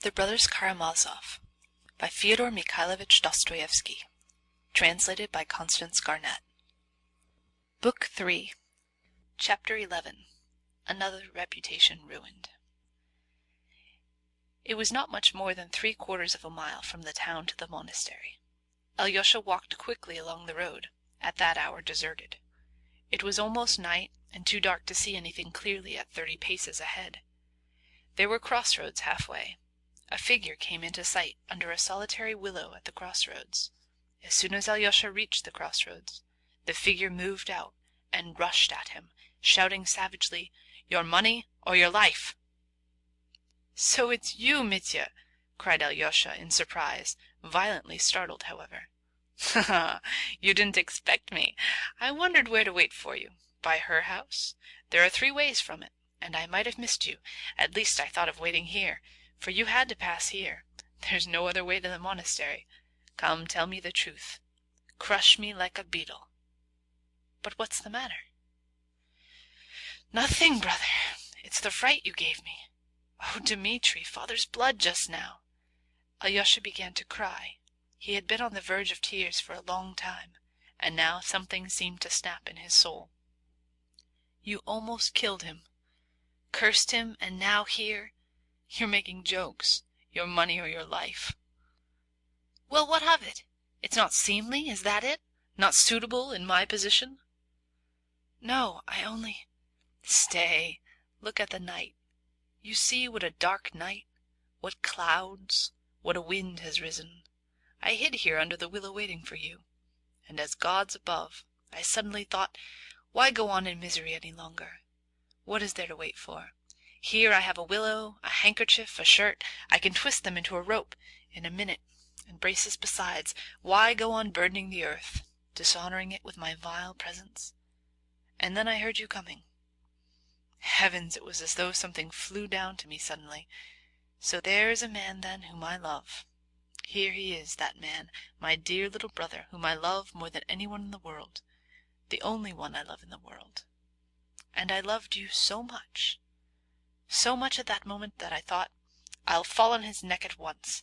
The Brothers Karamazov by Fyodor Dostoevsky. Translated by Constance Garnett. Book 3. Chapter 11. Another Reputation Ruined. It was not much more than 3/4 of a mile from the town to the monastery. Alyosha walked quickly along the road, at that hour deserted. It was almost night, and too dark to see anything clearly at 30 paces ahead. There were crossroads halfway. A figure came into sight under a solitary willow at the crossroads. As soon as Alyosha reached the crossroads, the figure moved out and rushed at him, shouting savagely, "Your money or your life!" "So it's you, Mitya!" cried Alyosha in surprise, violently startled, however. "Ha ha! You didn't expect me. I wondered where to wait for you. By her house? There are 3 ways from it, and I might have missed you. At least I thought of waiting here, for you had to pass here. There's no other way to the monastery. Come, tell me the truth. Crush me like a beetle." "But what's the matter?" "Nothing, brother. It's the fright you gave me. Oh, Dmitri, father's blood just now." Alyosha began to cry. He had been on the verge of tears for a long time, and now something seemed to snap in his soul. "You almost killed him. Cursed him, and now here you're making jokes. Your money or your life." "Well, what of it? It's not seemly, is that it? Not suitable in my position?" "No, I only—" "Stay, look at the night. You see what a dark night, what clouds, what a wind has risen. I hid here under the willow waiting for you, and as God's above, I suddenly thought, why go on in misery any longer? What is there to wait for? Here I have a willow, a handkerchief, a shirt. I can twist them into a rope in a minute, and braces besides. Why go on burdening the earth, dishonoring it with my vile presence? And then I heard you coming. Heavens, it was as though something flew down to me suddenly. So there is a man, then, whom I love. Here he is, that man, my dear little brother, whom I love more than anyone in the world, the only one I love in the world. And I loved you so much at that moment that I thought, I'll fall on his neck at once.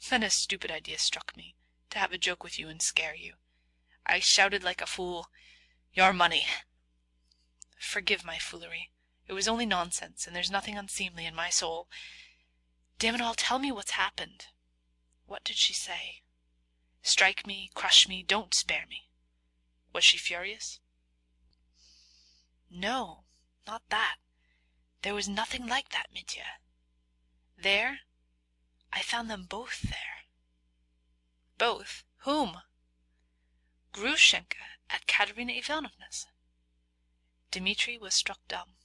Then a stupid idea struck me, to have a joke with you and scare you. I shouted like a fool, 'Your money!' Forgive my foolery. It was only nonsense, and there's nothing unseemly in my soul. Damn it all, tell me what's happened. What did she say? Strike me, crush me, don't spare me. Was she furious?" "No, not that. There was nothing like that, Mitya. There? I found them both there." "Both? Whom?" "Grushenka at Katerina Ivanovna's." Dmitri was struck dumb.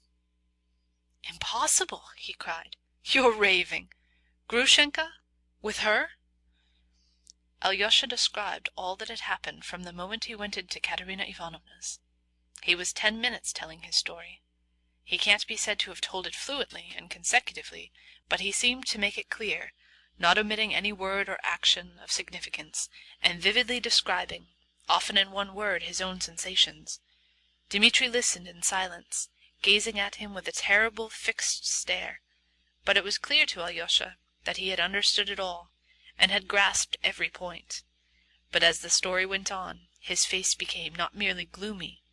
"Impossible!" he cried. "You're raving. Grushenka? With her?" Alyosha described all that had happened from the moment he went into Katerina Ivanovna's. He was 10 minutes telling his story. He can't be said to have told it fluently and consecutively, but he seemed to make it clear, not omitting any word or action of significance, and vividly describing, often in one word, his own sensations. Dmitri listened in silence, gazing at him with a terrible fixed stare, but it was clear to Alyosha that he had understood it all, and had grasped every point. But as the story went on, his face became not merely gloomy,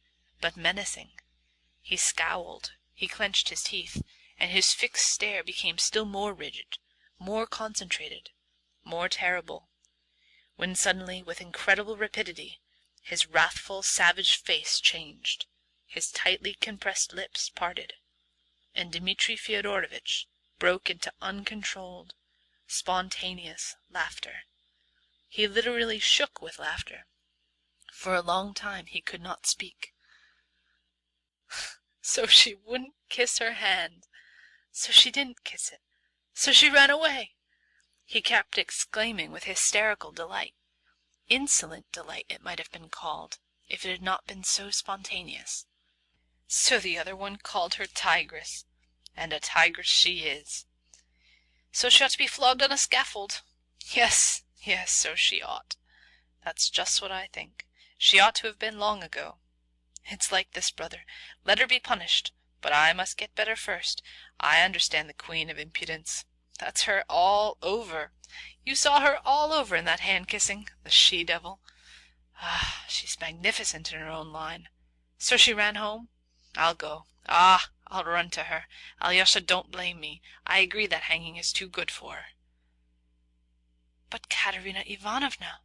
but menacing. He scowled, he clenched his teeth, and his fixed stare became still more rigid, more concentrated, more terrible, when suddenly, with incredible rapidity, his wrathful, savage face changed, his tightly compressed lips parted, and Dmitri Fyodorovitch broke into uncontrolled, spontaneous laughter. He literally shook with laughter. For a long time he could not speak. So she wouldn't kiss her hand. So she didn't kiss it. So she ran away. He kept exclaiming with hysterical delight. Insolent delight it might have been called, if it had not been so spontaneous. So the other one called her tigress, and a tigress she is. So she ought to be flogged on a scaffold. Yes, so she ought. That's just what I think. She ought to have been long ago. It's like this, brother. Let her be punished, but I must get better first. I understand the queen of impudence. That's her all over. You saw her all over in that hand-kissing, the she-devil. Ah, she's magnificent in her own line. So she ran home? I'll go. Ah, I'll run to her. Alyosha, don't blame me. I agree that hanging is too good for her. But Katerina Ivanovna,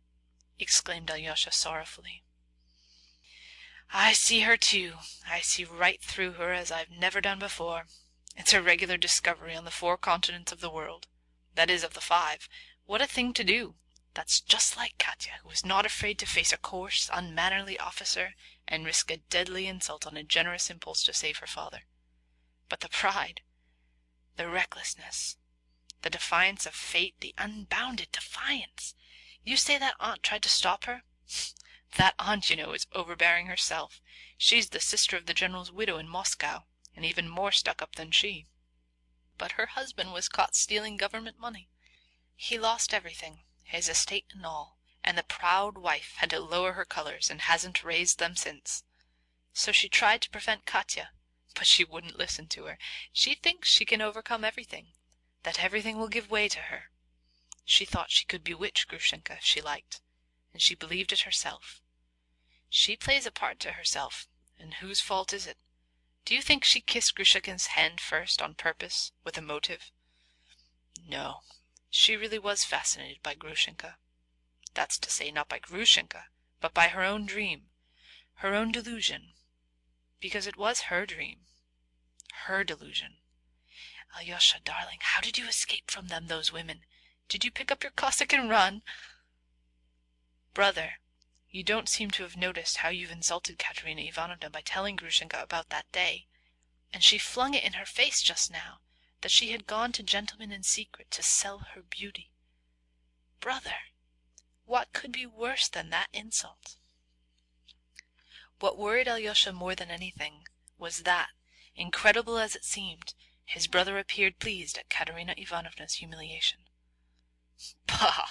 exclaimed Alyosha sorrowfully. I see her too. I see right through her as I've never done before. It's a regular discovery on the 4 continents of the world. That is, of the 5. What a thing to do! That's just like Katya, who was not afraid to face a coarse, unmannerly officer and risk a deadly insult on a generous impulse to save her father. But the pride, the recklessness, the defiance of fate, the unbounded defiance! You say that aunt tried to stop her? That aunt, you know, is overbearing herself. She's the sister of the general's widow in Moscow, and even more stuck up than she. But her husband was caught stealing government money. He lost everything, his estate and all, and the proud wife had to lower her colors and hasn't raised them since. So she tried to prevent Katya, but she wouldn't listen to her. She thinks she can overcome everything, that everything will give way to her. She thought she could bewitch Grushenka if she liked, and she believed it herself. She plays a part to herself, and whose fault is it? Do you think she kissed Grushenka's hand first on purpose, with a motive? No, she really was fascinated by Grushenka. That's to say, not by Grushenka, but by her own dream, her own delusion, because it was her dream, her delusion. Alyosha, darling, how did you escape from them, those women? Did you pick up your Cossack and run? Brother, you don't seem to have noticed how you've insulted Katerina Ivanovna by telling Grushenka about that day, and she flung it in her face just now, that she had gone to gentlemen in secret to sell her beauty. Brother, what could be worse than that insult? What worried Alyosha more than anything was that, incredible as it seemed, his brother appeared pleased at Katerina Ivanovna's humiliation. Bah!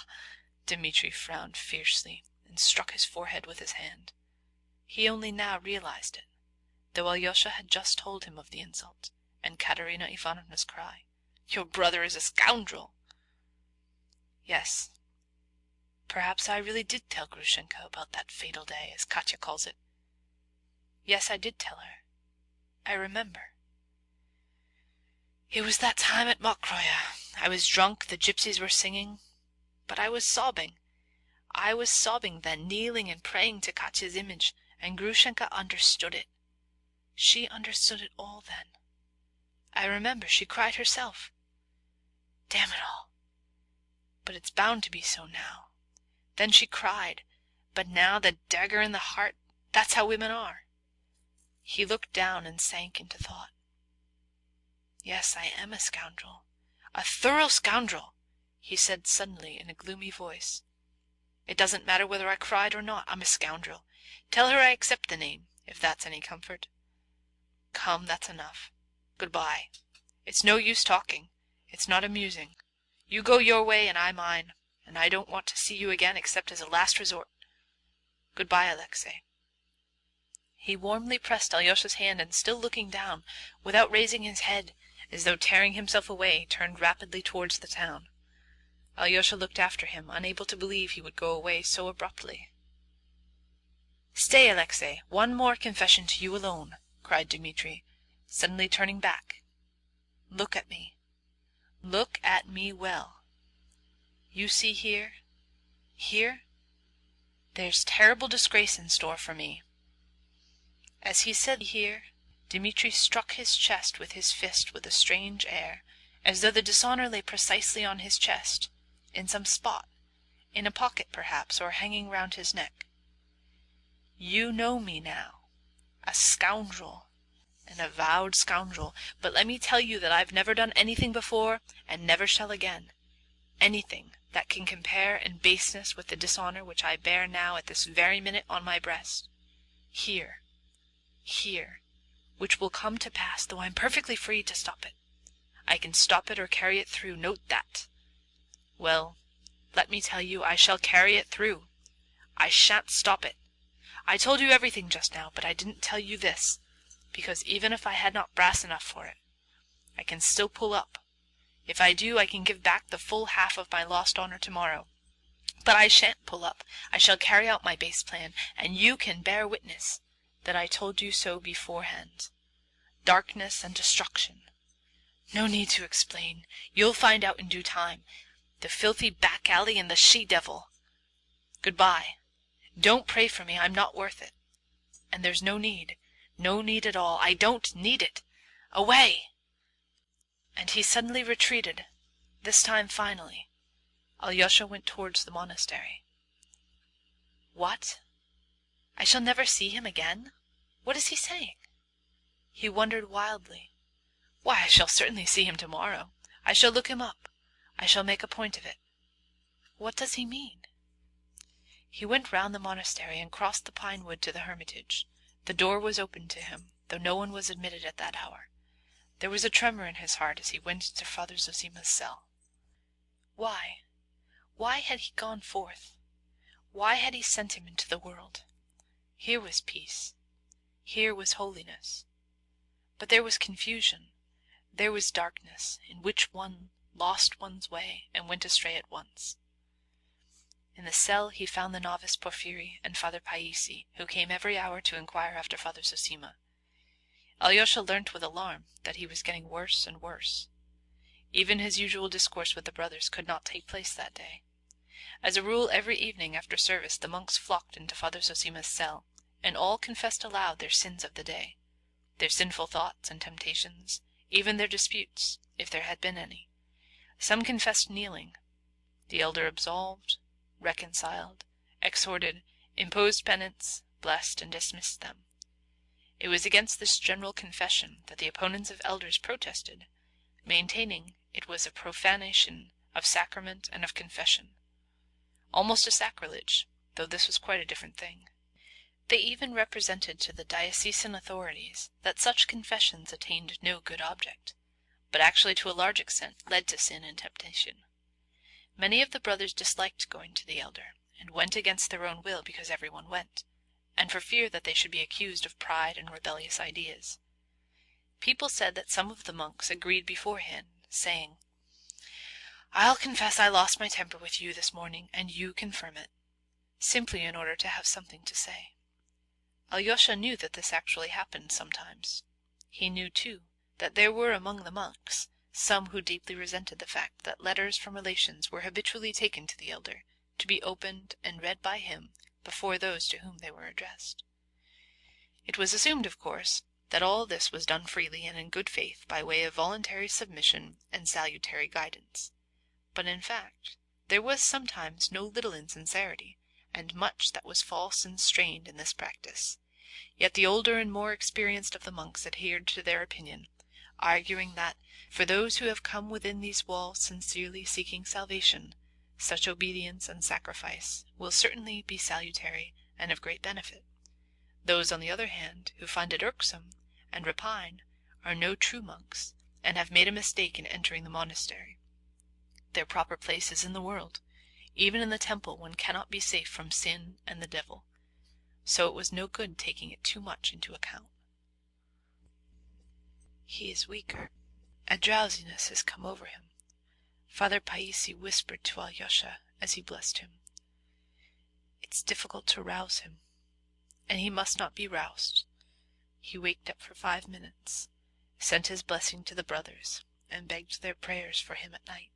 Dmitri frowned fiercely and struck his forehead with his hand. He only now realized it, though Alyosha had just told him of the insult, and Katerina Ivanovna's cry. Your brother is a scoundrel! Yes, perhaps I really did tell Grushenka about that fatal day, as Katya calls it. Yes, I did tell her. I remember. It was that time at Mokroya. I was drunk, the gypsies were singing, but I was sobbing. I was sobbing then, kneeling and praying to Katya's image, and Grushenka understood it. She understood it all then. I remember she cried herself. Damn it all! But it's bound to be so now. Then she cried, but now the dagger in the heart, that's how women are. He looked down and sank into thought. Yes, I am a scoundrel, a thorough scoundrel, he said suddenly in a gloomy voice. It doesn't matter whether I cried or not, I'm a scoundrel. Tell her I accept the name, if that's any comfort. Come, that's enough. Goodbye. It's no use talking. It's not amusing. You go your way and I mine, and I don't want to see you again except as a last resort. Goodbye, Alexey. He warmly pressed Alyosha's hand and, still looking down, without raising his head, as though tearing himself away, turned rapidly towards the town. Alyosha looked after him, unable to believe he would go away so abruptly. Stay, Alexey, one more confession to you alone, cried Dmitri, suddenly turning back. Look at me. Look at me well. You see here, there's terrible disgrace in store for me. As he said here, Dmitri struck his chest with his fist with a strange air, as though the dishonor lay precisely on his chest, in some spot, in a pocket perhaps, or hanging round his neck. You know me now, a scoundrel, an avowed scoundrel, but let me tell you that I've never done anything before, and never shall again, anything that can compare in baseness with the dishonor which I bear now at this very minute on my breast, here, which will come to pass, though I'm perfectly free to stop it. I can stop it or carry it through, note that. Well, let me tell you, I shall carry it through. I shan't stop it. I told you everything just now, but I didn't tell you this, because even if I had not brass enough for it, I can still pull up. If I do, I can give back the full half of my lost honor tomorrow. But I shan't pull up. I shall carry out my base plan, and you can bear witness that I told you so beforehand. Darkness and destruction. No need to explain. You'll find out in due time. The filthy back alley and the she-devil. Goodbye. Don't pray for me. I'm not worth it. And there's no need. No need at all. I don't need it. Away!" And he suddenly retreated. This time finally. Alyosha went towards the monastery. What? I shall never see him again? What is he saying? He wondered wildly. Why, I shall certainly see him tomorrow. I shall look him up. I shall make a point of it. What does he mean? He went round the monastery and crossed the pine wood to the hermitage. The door was open to him, though no one was admitted at that hour. There was a tremor in his heart as he went into Father Zosima's cell. Why? Why had he gone forth? Why had he sent him into the world? Here was peace. Here was holiness. But there was confusion. There was darkness, in which one lost one's way and went astray at once. In the cell he found the novice Porphyry and Father Païssy, who came every hour to inquire after Father Zosima. Alyosha learnt with alarm that he was getting worse and worse. Even his usual discourse with the brothers could not take place that day. As a rule, every evening after service the monks flocked into Father Zosima's cell, and all confessed aloud their sins of the day, their sinful thoughts and temptations, even their disputes, if there had been any. Some confessed kneeling. The elder absolved, reconciled, exhorted, imposed penance, blessed, and dismissed them. It was against this general confession that the opponents of elders protested, maintaining it was a profanation of sacrament and of confession, almost a sacrilege, though this was quite a different thing. They even represented to the diocesan authorities that such confessions attained no good object, but actually to a large extent led to sin and temptation. Many of the brothers disliked going to the elder, and went against their own will because everyone went, and for fear that they should be accused of pride and rebellious ideas. People said that some of the monks agreed beforehand, saying, "I'll confess I lost my temper with you this morning, and you confirm it," simply in order to have something to say. Alyosha knew that this actually happened sometimes. He knew, too, that there were among the monks some who deeply resented the fact that letters from relations were habitually taken to the elder, to be opened and read by him before those to whom they were addressed. It was assumed, of course, that all this was done freely and in good faith by way of voluntary submission and salutary guidance. But in fact there was sometimes no little insincerity, and much that was false and strained in this practice. Yet the older and more experienced of the monks adhered to their opinion, arguing that, for those who have come within these walls sincerely seeking salvation, such obedience and sacrifice will certainly be salutary and of great benefit. Those, on the other hand, who find it irksome and repine are no true monks, and have made a mistake in entering the monastery. Their proper place is in the world. Even in the temple one cannot be safe from sin and the devil. So it was no good taking it too much into account. He is weaker. A drowsiness has come over him. Father Païssy whispered to Alyosha as he blessed him. It's difficult to rouse him, and he must not be roused. He waked up for 5 minutes, sent his blessing to the brothers, and begged their prayers for him at night.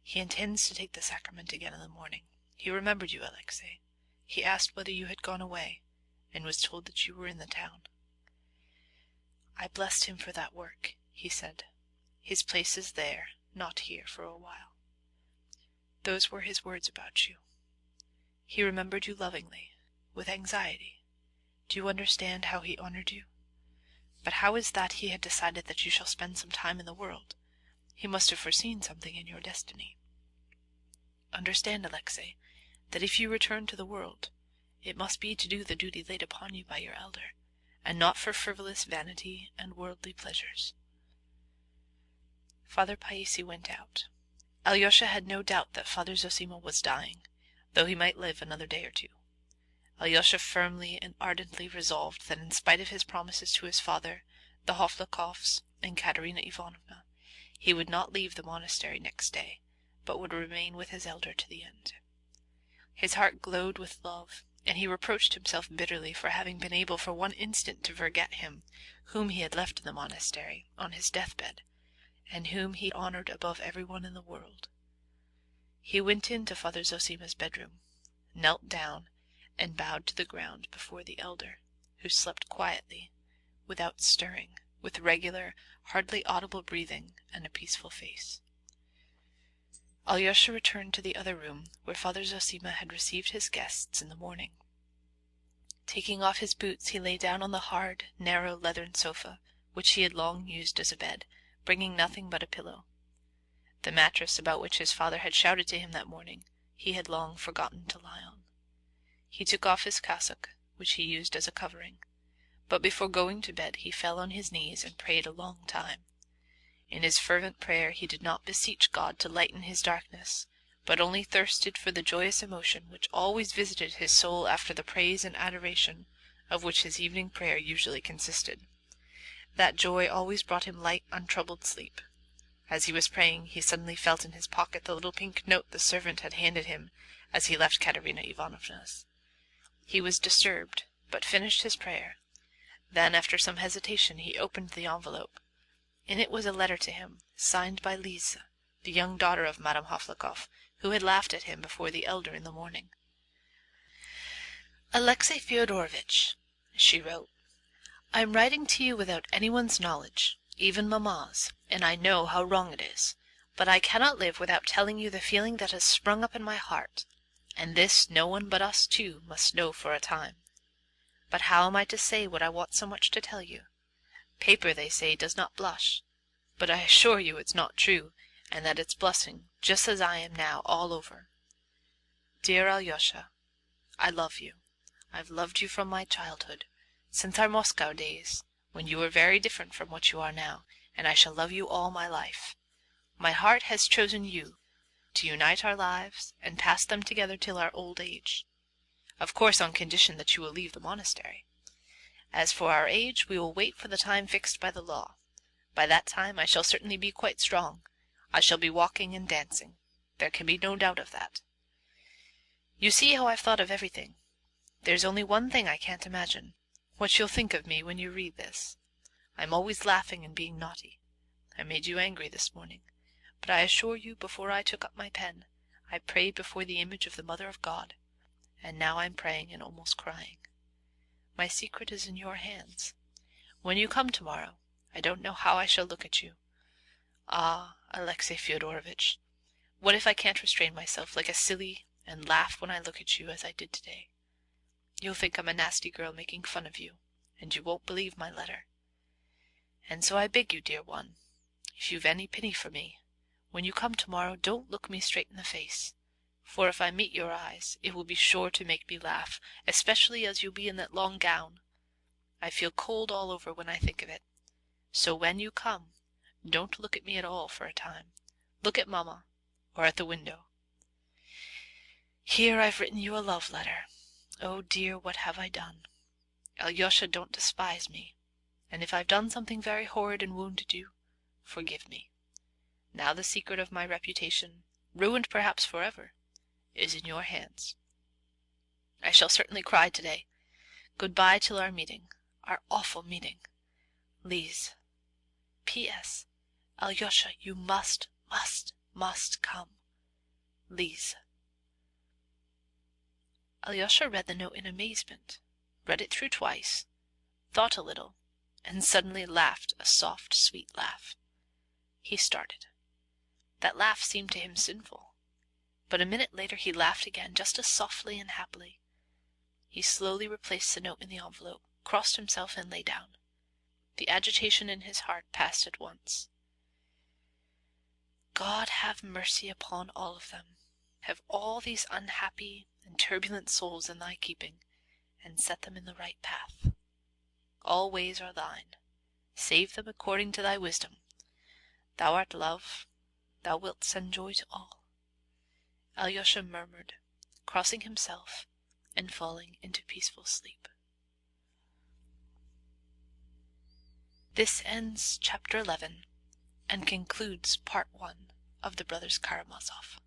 He intends to take the sacrament again in the morning. He remembered you, Alexei. He asked whether you had gone away, and was told that you were in the town. I blessed him for that work, he said. His place is there, not here, for a while. Those were his words about you. He remembered you lovingly, with anxiety. Do you understand how he honored you? But how is that he had decided that you shall spend some time in the world? He must have foreseen something in your destiny. Understand, Alexei, that if you return to the world, it must be to do the duty laid upon you by your elder, and not for frivolous vanity and worldly pleasures. Father Païssy went out. Alyosha had no doubt that Father Zosima was dying, though he might live another day or two. Alyosha firmly and ardently resolved that in spite of his promises to his father, the Hovlakovs, and Katerina Ivanovna, He would not leave the monastery next day, but would remain with his elder to the end. His heart glowed with love, and he reproached himself bitterly for having been able for one instant to forget him whom he had left in the monastery on his deathbed, and whom he honored above everyone in the world. He went into Father Zosima's bedroom, knelt down, and bowed to the ground before the elder, who slept quietly, without stirring, with regular, hardly audible breathing and a peaceful face. Alyosha returned to the other room where Father Zosima had received his guests in the morning. Taking off his boots, he lay down on the hard, narrow leathern sofa, which he had long used as a bed, bringing nothing but a pillow. The mattress about which his father had shouted to him that morning he had long forgotten to lie on. He took off his cassock, which he used as a covering, but before going to bed he fell on his knees and prayed a long time. In his fervent prayer he did not beseech God to lighten his darkness, but only thirsted for the joyous emotion which always visited his soul after the praise and adoration of which his evening prayer usually consisted. That joy always brought him light, untroubled sleep. As he was praying, he suddenly felt in his pocket the little pink note the servant had handed him as he left Katerina Ivanovna's. He was disturbed, but finished his prayer. Then, after some hesitation, he opened the envelope. In it was a letter to him, signed by Lise, the young daughter of Madame Haflikov, who had laughed at him before the elder in the morning. "Alexey Fyodorovitch," she wrote, "I am writing to you without anyone's knowledge, even mamma's, and I know how wrong it is, but I cannot live without telling you the feeling that has sprung up in my heart, and this no one but us two must know for a time. But how am I to say what I want so much to tell you? Paper, they say, does not blush, but I assure you it's not true, and that it's blushing, just as I am now, all over. Dear Alyosha, I love you. I've loved you from my childhood, since our Moscow days, when you were very different from what you are now, and I shall love you all my life. My heart has chosen you to unite our lives and pass them together till our old age. Of course, on condition that you will leave the monastery. As for our age, we will wait for the time fixed by the law. By that time I shall certainly be quite strong. I shall be walking and dancing. There can be no doubt of that. You see how I've thought of everything. There's only one thing I can't imagine, what you'll think of me when you read this. I'm always laughing and being naughty. I made you angry this morning, but I assure you before I took up my pen, I prayed before the image of the Mother of God, and now I'm praying and almost crying. My secret is in your hands. When you come tomorrow, I don't know how I shall look at you. Ah, Alexey Fyodorovitch, what if I can't restrain myself like a silly and laugh when I look at you as I did today? You'll think I'm a nasty girl making fun of you, and you won't believe my letter. And so I beg you, dear one, if you've any pity for me, when you come tomorrow don't look me straight in the face, for if I meet your eyes it will be sure to make me laugh, especially as you'll be in that long gown. I feel cold all over when I think of it. So when you come, don't look at me at all for a time. Look at Mamma, or at the window. Here I've written you a love letter. Oh dear, what have I done? Alyosha, don't despise me, and if I've done something very horrid and wounded you, forgive me. Now the secret of my reputation, ruined perhaps forever, is in your hands. I shall certainly cry today. Goodbye till our meeting, our awful meeting. Lise. P.S. Alyosha, you must come. Lise. Alyosha read the note in amazement, read it through twice, thought a little, and suddenly laughed a soft, sweet laugh. He started. That laugh seemed to him sinful, but a minute later he laughed again, just as softly and happily. He slowly replaced the note in the envelope, crossed himself, and lay down. The agitation in his heart passed at once. God have mercy upon all of them. Have all these unhappy and turbulent souls in thy keeping, and set them in the right path. All ways are thine. Save them according to thy wisdom. Thou art love. Thou wilt send joy to all. Alyosha murmured, crossing himself and falling into peaceful sleep. This ends Chapter 11, and concludes part 1 of the Brothers Karamazov.